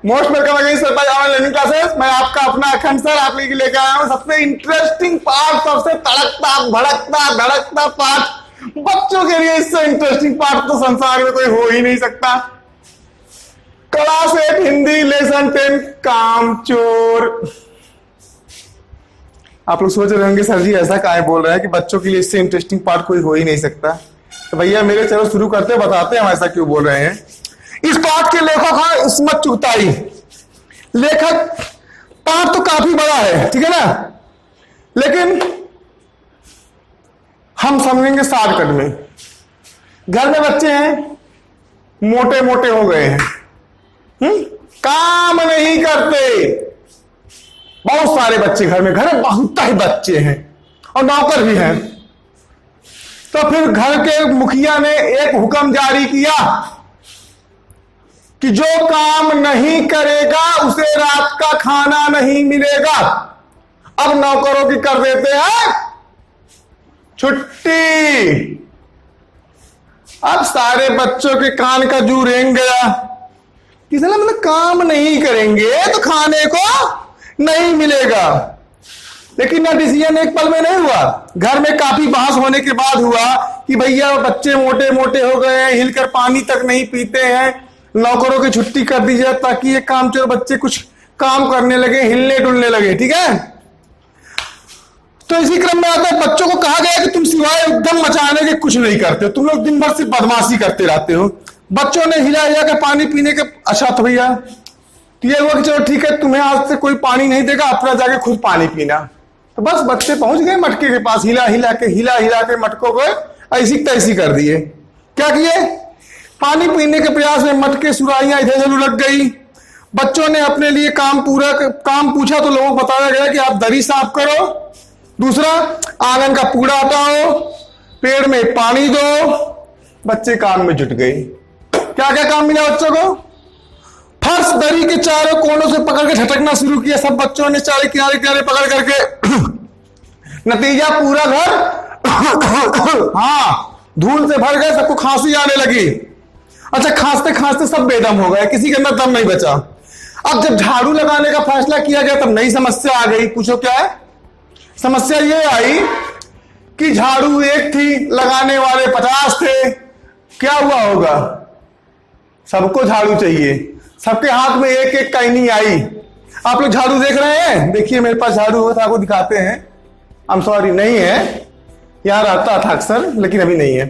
Most welcome again sir by online learning classes. मैं आपका अपना अखंड सर आप लोगों के लेकर आया हूं सबसे इंटरेस्टिंग पार्ट, सबसे तड़कता भड़कता धड़कता पार्ट। बच्चों के लिए इससे इंटरेस्टिंग पार्ट तो संसार में कोई हो ही नहीं सकता। क्लास 8 हिंदी लेसन 10 कामचोर। आप लोग सोच रहे होंगे सर जी ऐसा काहे बोल रहे हैं कि बच्चों के लिए इससे इंटरेस्टिंग पार्ट कोई हो ही नहीं सकता। तो भैया मेरे चलो शुरू करते बताते हैं हम ऐसा क्यों बोल रहे हैं। इस पाठ के लेखक है इस्मत चुगताई। लेखक पाठ तो काफी बड़ा है, ठीक है ना, लेकिन हम समझेंगे शॉर्टकट में। घर में बच्चे हैं, मोटे मोटे हो गए हैं, काम नहीं करते। बहुत सारे बच्चे घर में बहुत ही बच्चे हैं और नौकर भी हैं। तो फिर घर के मुखिया ने एक हुक्म जारी किया कि जो काम नहीं करेगा उसे रात का खाना नहीं मिलेगा। अब नौकरों की कर देते हैं छुट्टी। अब सारे बच्चों के कान का जू रेंग गया कि साला मतलब काम नहीं करेंगे तो खाने को नहीं मिलेगा। लेकिन ना डिसीजन एक पल में नहीं हुआ। घर में काफी बहस होने के बाद हुआ कि भैया बच्चे मोटे मोटे हो गए हैं, हिलकर पानी तक नहीं पीते हैं, नौकरों की छुट्टी कर दी जाए ताकि ये कामचोर बच्चे कुछ काम करने लगे, हिलने डुलने लगे, ठीक है। तो इसी क्रम में आता है बच्चों को कहा गया कि तुम सिवाय उद्यम मचाने के कुछ नहीं करते हो, तुम लोग दिन भर सिर्फ बदमाशी करते रहते हो। बच्चों ने हिला हिला के पानी पीने के अच्छा तो भैया तो ये हुआ कि चलो ठीक है तुम्हें आज से कोई पानी नहीं देगा, अपना जाके खुद पानी पीना। तो बस बच्चे पहुंच गए मटके के पास, हिला हिला के मटकों को ऐसी तैसी कर दिए। क्या किए, पानी पीने के प्रयास में मटके सुराहियां इधर उधर लग गई। बच्चों ने अपने लिए काम पूछा तो लोगों को बताया गया कि आप दरी साफ करो, दूसरा आंगन का कूड़ा हटाओ, पेड़ में पानी दो। बच्चे काम में जुट गए। क्या क्या काम मिला बच्चों को, फर्श दरी के चारों कोनों से पकड़ के झटकना शुरू किया। सब बच्चों ने चारे किनारे किनारे पकड़ करके नतीजा पूरा घर हाँ धूल से भर गए, सबको खांसी आने लगी। अच्छा खांसते खांसते सब बेदम हो गए, किसी के अंदर दम नहीं बचा। अब जब झाड़ू लगाने का फैसला किया गया तब नई समस्या आ गई। पूछो क्या है समस्या? ये आई कि झाड़ू एक थी, लगाने वाले 50 थे। क्या हुआ होगा, सबको झाड़ू चाहिए, सबके हाथ में एक एक कैनी आई। आप लोग झाड़ू देख रहे हैं, देखिए मेरे पास झाड़ू हो तो आपको दिखाते हैं। आई एम सॉरी नहीं है, यहाँ रहता था अक्सर लेकिन अभी नहीं है।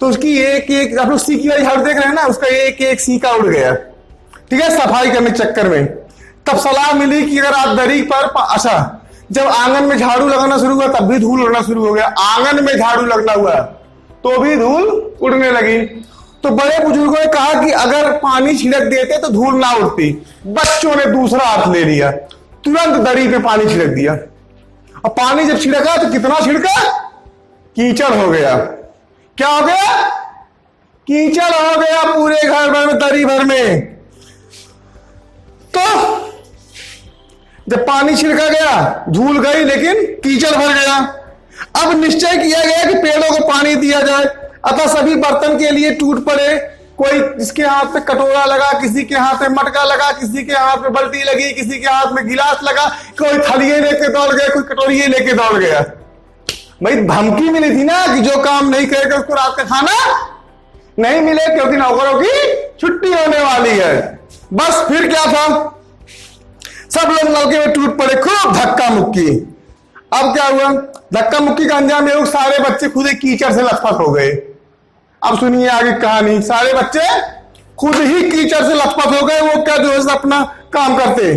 तो उसकी एक एक आप लोग सीकी वाली झाड़ू देख रहे हैं ना, उसका एक एक सीका उड़ गया, ठीक है, सफाई करने के चक्कर में। तब सलाह मिली कि अगर आप दरी पर अच्छा जब आंगन में झाड़ू लगाना शुरू हुआ तब भी धूल उड़ना शुरू हो गया। आंगन में झाड़ू लगना हुआ तो भी धूल उड़ने लगी। तो बड़े बुजुर्गों ने कहा कि अगर पानी छिड़क देते तो धूल ना उड़ती। बच्चों ने दूसरा हाथ ले लिया, तुरंत दरी पे पानी छिड़क दिया। और पानी जब छिड़का तो कितना छिड़का, कीचड़ हो गया। क्या हो गया, कीचड़ हो गया पूरे घर भर में, दरी भर में। तो जब पानी छिड़का गया धूल गई लेकिन कीचड़ भर गया। अब निश्चय किया गया कि पेड़ों को पानी दिया जाए। अतः सभी बर्तन के लिए टूट पड़े। कोई जिसके हाथ में कटोरा लगा, किसी के हाथ में मटका लगा, किसी के हाथ में बाल्टी लगी, किसी के हाथ में गिलास लगा, कोई थलिए लेके दौड़ गया, कोई कटोरिये लेके दौड़ गया। भाई धमकी मिली थी ना कि जो काम नहीं करेगा उसको रात का खाना नहीं मिले, क्योंकि नौकरों की छुट्टी होने वाली है। बस फिर क्या था, सब लोग नलके में टूट पड़े, खूब धक्का मुक्की। अब क्या हुआ, धक्का मुक्की का अंजाम ये सारे बच्चे खुद ही कीचड़ से लथपथ हो गए। अब सुनिए आगे कहानी। सारे बच्चे खुद ही कीचड़ से लथपथ हो गए। वो क्या जो है अपना काम करते,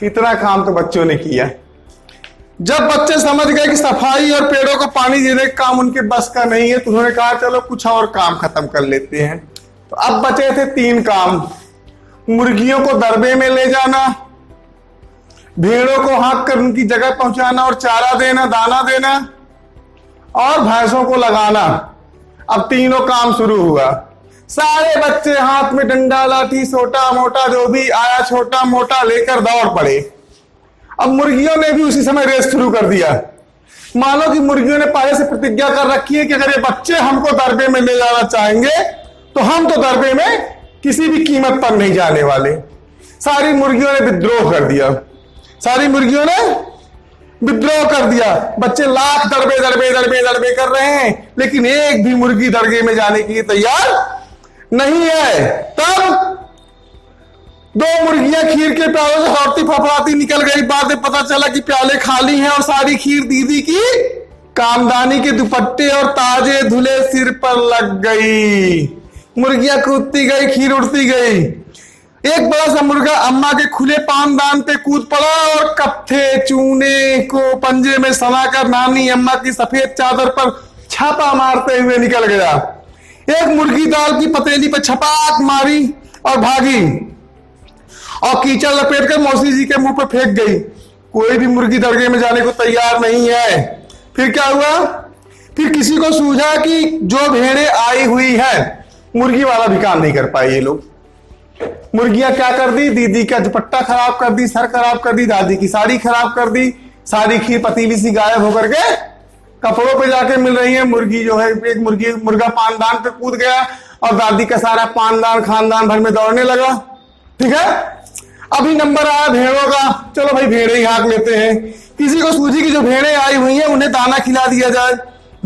इतना काम तो बच्चों ने किया। जब बच्चे समझ गए कि सफाई और पेड़ों को पानी देने का काम उनके बस का नहीं है तो उन्होंने कहा चलो कुछ और काम खत्म कर लेते हैं। तो अब बचे थे 3 काम। मुर्गियों को दरबे में ले जाना, भेड़ों को हाँक कर उनकी जगह पहुंचाना और चारा देना, दाना देना, और भैंसों को लगाना। अब तीनों काम शुरू हुआ। सारे बच्चे हाथ में डंडा लाठी छोटा मोटा जो भी आया छोटा मोटा लेकर दौड़ पड़े। अब मुर्गियों ने भी उसी समय रेस शुरू कर दिया। मानो कि मुर्गियों ने पहले से प्रतिज्ञा कर रखी है कि अगर ये बच्चे हमको दरबे में ले जाना चाहेंगे तो हम तो दरबे में किसी भी कीमत पर नहीं जाने वाले। सारी मुर्गियों ने विद्रोह कर दिया, सारी मुर्गियों ने विद्रोह कर दिया। बच्चे लाख दड़बे दड़बे दड़बे दड़बे कर रहे हैं, लेकिन एक भी मुर्गी दरगे में जाने के लिए तैयार नहीं है। तब दो मुर्गियां खीर के प्यालों से हौरती फफड़ाती निकल गई। बाद में पता चला कि प्याले खाली हैं और सारी खीर दीदी की कामदानी के दुपट्टे और ताजे धुले सिर पर लग गई। मुर्गियां कूदती गई, खीर उड़ती गई। एक बड़ा सा मुर्गा अम्मा के खुले पानदान पे कूद पड़ा और कत्थे चूने को पंजे में समाकर नानी अम्मा की सफेद चादर पर छापा मारते हुए निकल गया। एक मुर्गी दाल की पतेली पर छपाक मारी और भागी और कीचड़ लपेट कर मौसी जी के मुंह पर फेंक गई। कोई भी मुर्गी दरगे में जाने को तैयार नहीं है। फिर क्या हुआ? फिर किसी को सूझा कि जो भेड़ें आई हुई है, मुर्गी वाला भी काम नहीं कर पाए ये लोग। मुर्गियां क्या कर दी? दीदी का दुपट्टा खराब कर दी, सर खराब कर दी, दादी की साड़ी खराब कर दी, सारी खीर पतीली सी गायब होकर के कपड़ों पे जाके मिल रही है। मुर्गी जो है, एक मुर्गा पानदान पे कूद गया और दादी का सारा पानदान खानदान भर में दौड़ने लगा। ठीक है, अभी नंबर आया भेड़ों का। चलो भाई भेड़े ही हाँक लेते हैं। किसी को सूझी कि जो भेड़ें आई हुई हैं उन्हें दाना खिला दिया जाए।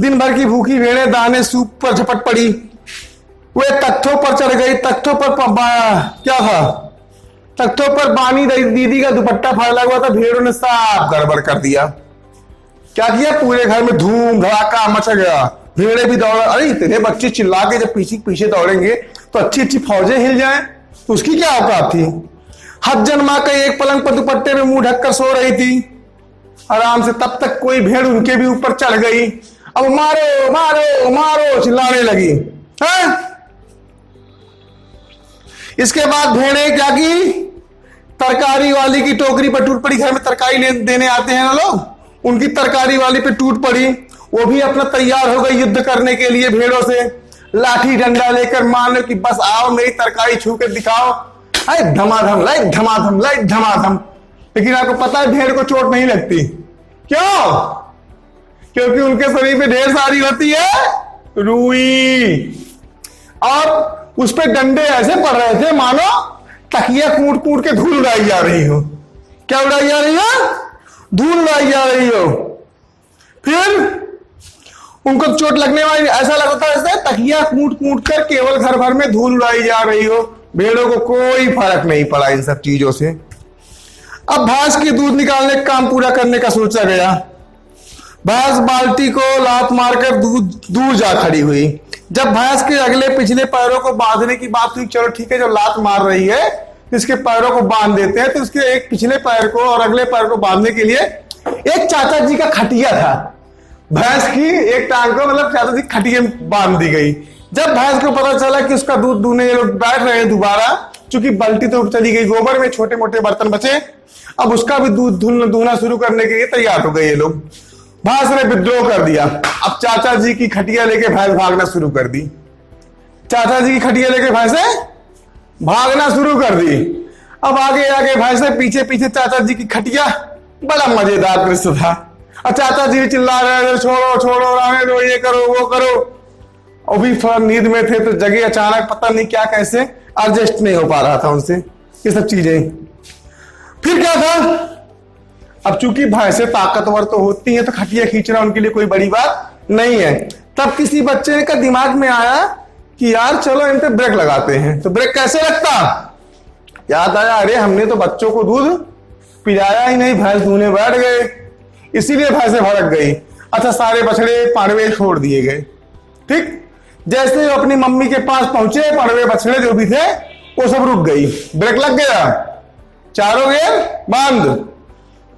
दिन भर की भूखी भेड़ें दाने सूप पर झपट पड़ी। वे तख्तों पर चढ़ गई। तख्तों पर क्या था? तख्तों पर बानी दीदी का दुपट्टा फैला हुआ था। भेड़ों ने साफ गड़बड़ कर दिया। क्या किया? पूरे घर में धूम धड़ाका मच गया। भेड़े भी दौड़, अरे इतने बच्चे चिल्ला के जब पीछे पीछे दौड़ेंगे तो अच्छी अच्छी फौजें हिल जाएं, तो उसकी क्या औकात थी? हज्जन माँ का एक पलंग पर दुपट्टे में मुंह ढककर सो रही थी आराम से। तब तक कोई भेड़ उनके भी ऊपर चढ़ गई। अब मारो मारो मारो चिल्लाने लगी है? इसके बाद भेड़े क्या की? तरकारी वाली की टोकरी पर टूट पड़ी। घर में तरकारी देने आते हैं ना लोग, उनकी तरकारी वाली पे टूट पड़ी। वो भी अपना तैयार हो गई युद्ध करने के लिए भेड़ों से। लाठी डंडा लेकर मानो कि बस आओ मेरी तरकारी छू के दिखाओ। लाइक धमाधम, लाइक धमाधम, लाइक धमाधम। लेकिन आपको पता है भेड़ को चोट नहीं लगती। क्यों? क्योंकि उनके शरीर पे ढेर सारी होती है रुई, और उस पे डंडे ऐसे पड़ रहे थे मानो तकिया कूट कूट के धूल उड़ाई जा रही हो। क्या उड़ाई जा रही हो? धूल उड़ाई जा रही हो। फिर उनको चोट लगने वाली, ऐसा लगता है जैसे तकिया कूट कूट कर केवल घर भर में धूल उड़ाई जा रही हो। भेड़ों को कोई फर्क नहीं पड़ा इन सब चीजों से। अब भैंस के दूध निकालने का काम पूरा करने का सोचा गया। भैंस बाल्टी को लात मारकर दूर जा खड़ी हुई। जब भैंस के अगले पिछले पैरों को बांधने की बात हुई, चलो ठीक है, जो लात मार रही है इसके पैरों को बांध देते हैं, तो उसके एक पिछले पैर को और अगले पैर को बांधने के लिए एक चाचा जी का खटिया था। भैंस की एक टांग को मतलब चाचा जी खटिया में बांध दी गई। जब भैंस को पता चला कि उसका दूध दूहने ये लोग बैठ रहे हैं दोबारा, चूंकि बाल्टी तो चली गई, गोबर में छोटे मोटे बर्तन बचे, अब उसका भी दूध दूहना शुरू करने के लिए तैयार हो गए ये लोग। भैंस ने विद्रोह कर दिया। अब चाचा जी की खटिया लेके भैंस भागना शुरू कर दी। चाचा जी की खटिया लेके भैंसें भागना शुरू कर दी। अब आगे आगे भैंसें, पीछे पीछे चाचा जी की खटिया। बड़ा मजेदार दृश्य था। और चाचा जी चिल्ला रहे थे, छोड़ो छोड़ो, रहने दो, ये करो वो करो। और भी थोड़ा नींद में थे तो जगह अचानक, पता नहीं क्या कैसे एडजस्ट नहीं हो पा रहा था उनसे ये सब चीजें। फिर क्या था? अब चूंकि भैंसें ताकतवर तो होती हैं, तो खटिया खींचना उनके लिए कोई बड़ी बात नहीं है। तब किसी बच्चे का दिमाग में आया कि यार चलो इन पे ब्रेक लगाते हैं। तो ब्रेक कैसे लगता? याद आया, अरे हमने तो बच्चों को दूध पिलाया ही नहीं, भैंस दूहने बैठ गए, इसीलिए भैंसें भड़क गई। अच्छा, सारे बछड़े पाड़वे छोड़ दिए गए। ठीक, जैसे ही अपनी मम्मी के पास पहुंचे, पाड़वे बछड़े जो भी थे वो सब रुक गई। ब्रेक लग गया, चारों गियर बंद।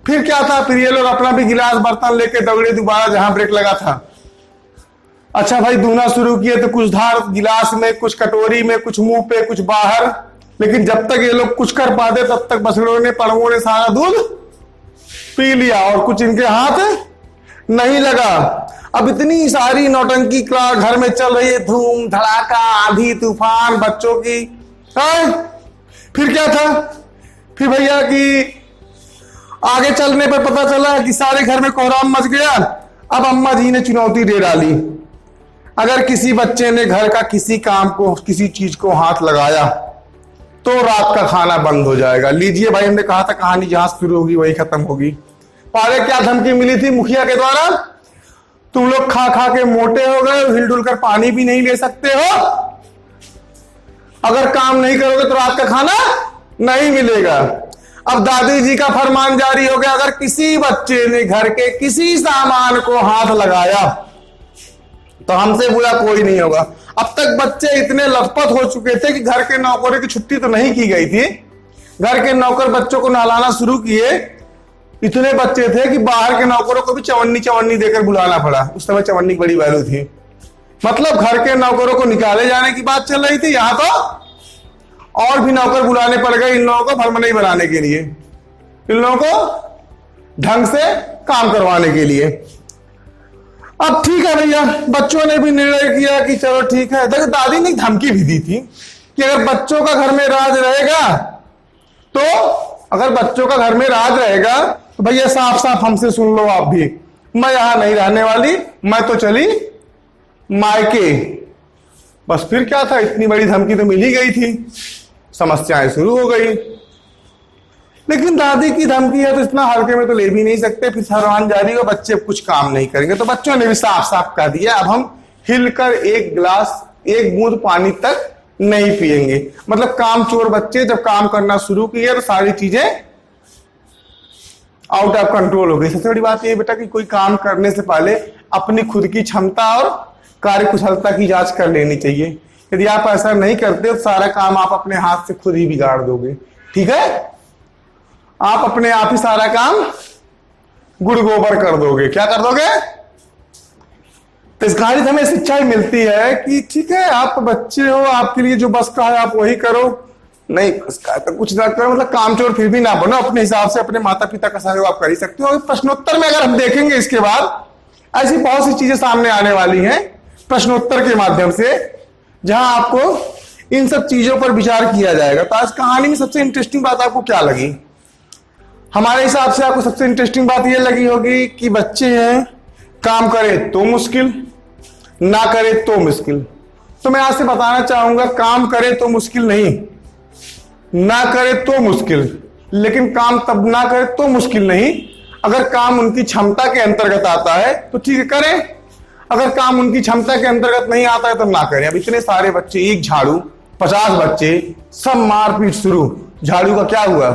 फिर क्या था? फिर ये लोग अपना भी गिलास बर्तन लेके दौड़े दोबारा जहां ब्रेक लगा था। अच्छा भाई, दूहना शुरू किए तो कुछ धार गिलास में, कुछ कटोरी में, कुछ मुंह पे, कुछ बाहर। लेकिन जब तक ये लोग कुछ कर पाते तब तक बछड़ों ने, पड़वों ने सारा दूध पी लिया और कुछ इनके हाथ नहीं लगा। अब इतनी सारी नौटंकी घर में चल रही है, धूम धड़ाका, आंधी तूफान, बच्चों की। फिर क्या था? फिर भैया की आगे चलने पर पता चला कि सारे घर में कोहराम मच गया। अब अम्मा जी ने चुनौती दे डाली, अगर किसी बच्चे ने घर का किसी काम को, किसी चीज को हाथ लगाया तो रात का खाना बंद हो जाएगा। लीजिए भाई, हमने कहा था कहानी जहां शुरू होगी वही खत्म होगी। पहले क्या धमकी मिली थी मुखिया के द्वारा? तुम लोग खा खा के मोटे हो गए, हिलडुल कर पानी भी नहीं ले सकते हो, अगर काम नहीं करोगे तो रात का खाना नहीं मिलेगा। अब दादी जी का फरमान जारी हो गया, अगर किसी बच्चे ने घर के किसी सामान को हाथ लगाया तो हमसे बुरा कोई नहीं होगा। अब तक बच्चे इतने लथपथ हो चुके थे कि घर के नौकरों की छुट्टी तो नहीं की गई थी, घर के नौकर बच्चों को नहलाना शुरू किए। इतने बच्चे थे कि बाहर के नौकरों को भी चवन्नी देकर बुलाना पड़ा। उस समय चवन्नी की बड़ी वैल्यू थी, मतलब घर के नौकरों को निकाले जाने की बात चल रही थी। यहां तो और भी नौकर बुलाने पड़ गए इन लोगों को भरमनई बनाने के लिए, इन लोगों को ढंग से काम करवाने के लिए। अब ठीक है भैया, बच्चों ने भी निर्णय किया कि चलो ठीक है। देखो, दादी ने धमकी भी दी थी कि अगर बच्चों का घर में राज रहेगा तो भैया साफ साफ हमसे सुन लो आप भी, मैं यहां नहीं रहने वाली, मैं तो चली मायके। बस फिर क्या था, इतनी बड़ी धमकी तो मिल ही गई थी, समस्याएं शुरू हो गई। लेकिन दादी की धमकी है तो इतना हल्के में तो ले भी नहीं सकते। फिर फरमान जारी हो, बच्चे कुछ काम नहीं करेंगे, तो बच्चों ने भी साफ साफ कह दिया अब हम हिलकर एक बूंद पानी तक नहीं पिएंगे। मतलब काम चोर बच्चे जब काम करना शुरू किए तो सारी चीजें आउट ऑफ कंट्रोल हो गई। सबसे बड़ी बात यह बेटा कि कोई काम करने से पहले अपनी खुद की क्षमता और कार्यकुशलता की जांच कर लेनी चाहिए। यदि आप ऐसा नहीं करते तो सारा काम आप अपने हाथ से खुद ही बिगाड़ दोगे। ठीक है, आप अपने आप ही सारा काम गुड़ गोबर कर दोगे। क्या कर दोगे? तो इस कहानी से हमें शिक्षा ही मिलती है कि ठीक है, आप बच्चे हो, आपके लिए जो बस का है आप वही करो, नहीं बस का तो कुछ ना करो। मतलब कामचोर फिर भी ना बनो, अपने हिसाब से अपने माता पिता का सहयोग आप कर ही सकते हो। प्रश्नोत्तर में अगर हम देखेंगे इसके बाद ऐसी बहुत सी चीजें सामने आने वाली हैं प्रश्नोत्तर के माध्यम से, जहां आपको इन सब चीजों पर विचार किया जाएगा। तो आज कहानी में सबसे इंटरेस्टिंग बात आपको क्या लगी? हमारे हिसाब से आपको सबसे इंटरेस्टिंग बात यह लगी होगी कि बच्चे हैं, काम करे तो मुश्किल, ना करे तो मुश्किल। तो मैं आज से बताना चाहूंगा, काम करे तो मुश्किल नहीं, ना करे तो मुश्किल। लेकिन काम तब ना करे तो मुश्किल नहीं, अगर काम उनकी क्षमता के अंतर्गत आता है तो ठीक है करें, अगर काम उनकी क्षमता के अंतर्गत नहीं आता है तो ना करें। अब इतने सारे बच्चे, एक झाड़ू, 50 बच्चे, सब मारपीट शुरू। झाड़ू का क्या हुआ?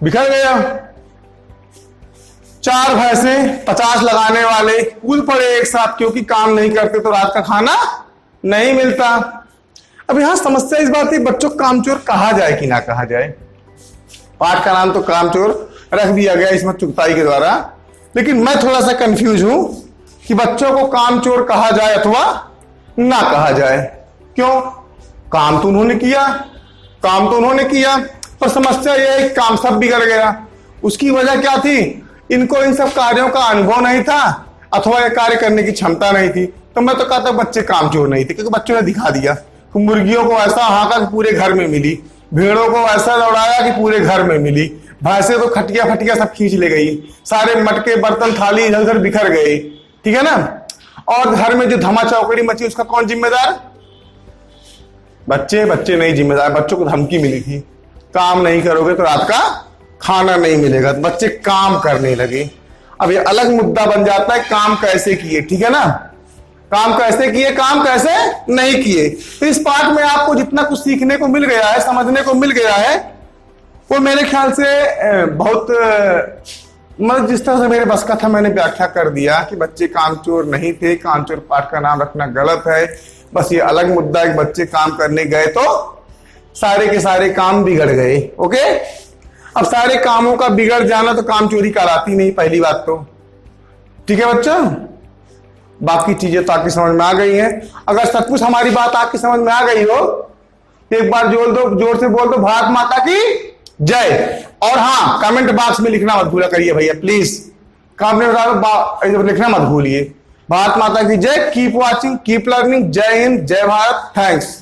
बिखर गया। 4 भैंसे 50 लगाने वाले कूद पड़े एक साथ, क्योंकि काम नहीं करते तो रात का खाना नहीं मिलता। अब यहां समस्या इस बात है, बच्चों को कामचोर कहा जाए कि ना कहा जाए। पाठ का नाम तो कामचोर रख दिया गया इसमें चुगताई के द्वारा, लेकिन मैं थोड़ा सा कंफ्यूज हूं कि बच्चों को कामचोर कहा जाए अथवा ना कहा जाए। क्यों? काम तो उन्होंने किया, पर समस्या यह है कि काम सब बिगड़ गया। उसकी वजह क्या थी? इनको इन सब कार्यों का अनुभव नहीं था अथवा ये कार्य करने की क्षमता नहीं थी। तो मैं तो कहता बच्चे कामचोर नहीं थे, क्योंकि बच्चों ने दिखा दिया। मुर्गियों को ऐसा हाँका कि पूरे घर में मिली, भेड़ों को ऐसा दौड़ाया कि पूरे घर में मिली, भैंसे तो खटिया फटिया सब खींच ले गई, सारे मटके बर्तन थाली इधर उधर बिखर गए। ठीक है ना? और घर में जो धमा चौकड़ी मची उसका कौन जिम्मेदार? बच्चे नहीं जिम्मेदार। बच्चों को धमकी मिली थी, काम नहीं करोगे तो रात का खाना नहीं मिलेगा। तो बच्चे काम करने लगे। अब ये अलग मुद्दा बन जाता है, काम कैसे किए। ठीक है ना? काम कैसे किए, काम कैसे नहीं किए। तो इस पाठ में आपको जितना कुछ सीखने को मिल गया है, समझने को मिल गया है, वो मेरे ख्याल से बहुत मतलब जिस तरह से मेरे बस का था मैंने व्याख्या कर दिया कि बच्चे कामचोर नहीं थे। कामचोर पाठ का नाम रखना गलत है। बस ये अलग मुद्दा है कि बच्चे काम करने गए तो सारे के सारे काम बिगड़ गए। ओके, अब सारे कामों का बिगड़ जाना तो काम चोरी कहलाती नहीं, पहली बात तो। ठीक है बच्चों, बाकी चीजें तो आपकी समझ में आ गई हैं। अगर सब कुछ हमारी बात आपकी समझ में आ गई हो तो एक बार जोर से बोल दो भारत माता की जय। और हाँ, कमेंट बॉक्स में लिखना मत भूला करिए भैया प्लीज, कमेंट लिखना मत भूलिए। भारत माता की जय। Keep watching, keep learning. जय हिंद, जय भारत। थैंक्स।